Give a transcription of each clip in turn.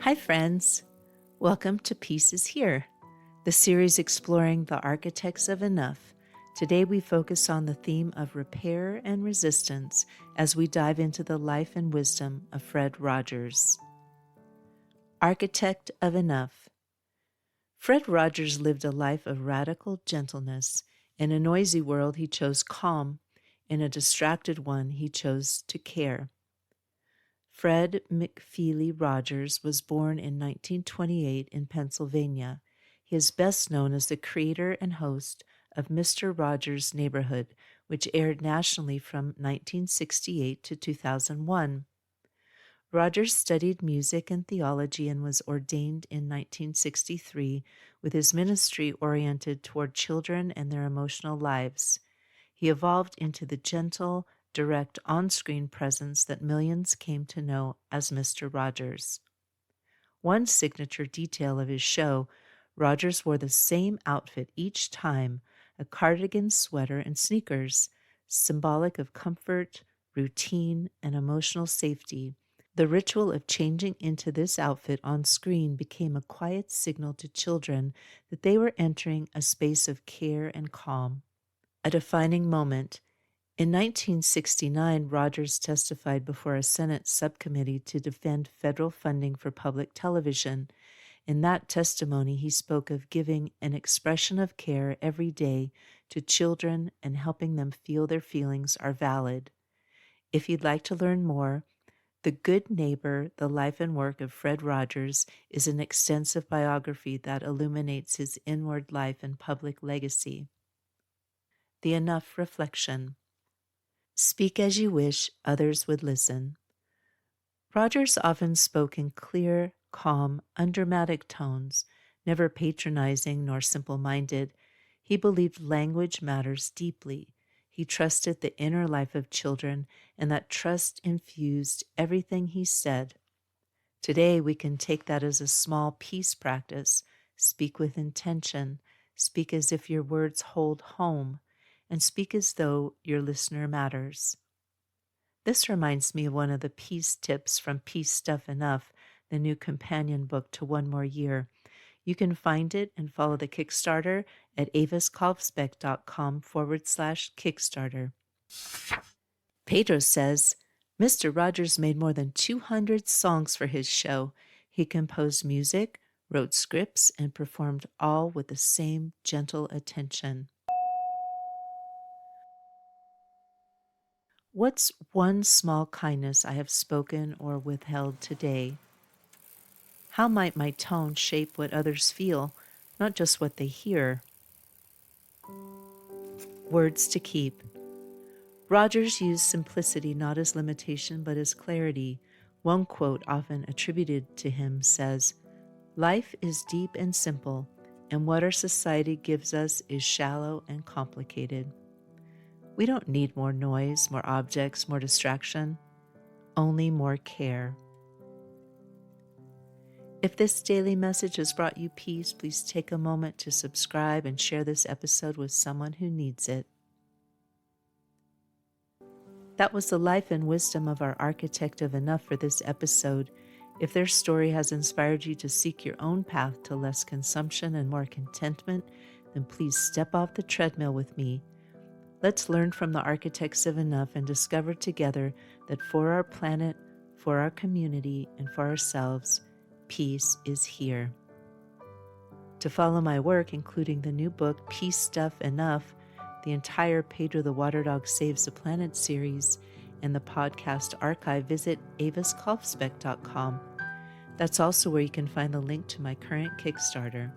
Hi, friends. Welcome to Peace is Here, the series exploring the architects of enough. Today we focus on the theme of repair and resistance as we dive into the life and wisdom of Fred Rogers. Architect of enough. Fred Rogers lived a life of radical gentleness. In a noisy world, he chose calm. In a distracted one, he chose to care. Fred McFeely Rogers was born in 1928 in Pennsylvania. He is best known as the creator and host of Mr. Rogers' Neighborhood, which aired nationally from 1968 to 2001. Rogers studied music and theology and was ordained in 1963, with his ministry oriented toward children and their emotional lives. He evolved into the gentle, direct on-screen presence that millions came to know as Mr. Rogers. One signature detail of his show, Rogers wore the same outfit each time, a cardigan, sweater, and sneakers, symbolic of comfort, routine, and emotional safety. The ritual of changing into this outfit on screen became a quiet signal to children that they were entering a space of care and calm. A defining moment. In 1969, Rogers testified before a Senate subcommittee to defend federal funding for public television. In that testimony, he spoke of giving an expression of care every day to children and helping them feel their feelings are valid. If you'd like to learn more, The Good Neighbor, The Life and Work of Fred Rogers is an extensive biography that illuminates his inward life and public legacy. The Enough Reflection. Speak as you wish others would listen. Rogers often spoke in clear, calm, undramatic tones, never patronizing nor simple-minded. He believed language matters deeply. He trusted the inner life of children, and that trust infused everything he said. Today, we can take that as a small peace practice. Speak with intention. Speak as if your words hold home, and speak as though your listener matters. This reminds me of one of the peace tips from Peace Stuff Enough, the new companion book to One More Year. You can find it and follow the Kickstarter at aviskalvsbeck.com/Kickstarter. Pedro says, Mr. Rogers made more than 200 songs for his show. He composed music, wrote scripts, and performed all with the same gentle attention. What's one small kindness I have spoken or withheld today? How might my tone shape what others feel, not just what they hear? Words to keep. Rogers used simplicity not as limitation but as clarity. One quote often attributed to him says, "Life is deep and simple, and what our society gives us is shallow and complicated." We don't need more noise, more objects, more distraction, only more care. If this daily message has brought you peace, please take a moment to subscribe and share this episode with someone who needs it. That was the life and wisdom of our architect of enough for this episode. If their story has inspired you to seek your own path to less consumption and more contentment, then please step off the treadmill with me. Let's learn from the architects of enough and discover together that for our planet, for our community, and for ourselves, peace is here. To follow my work, including the new book, Peace Stuff Enough, the entire Pedro the Water Dog Saves the Planet series, and the podcast archive, visit aviskalvsbeck.com. That's also where you can find the link to my current Kickstarter.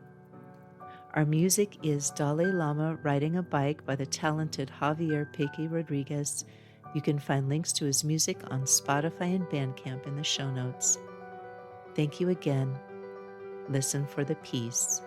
Our music is Dalai Lama Riding a Bike by the talented Javier Peque Rodriguez. You can find links to his music on Spotify and Bandcamp in the show notes. Thank you again. Listen for the peace.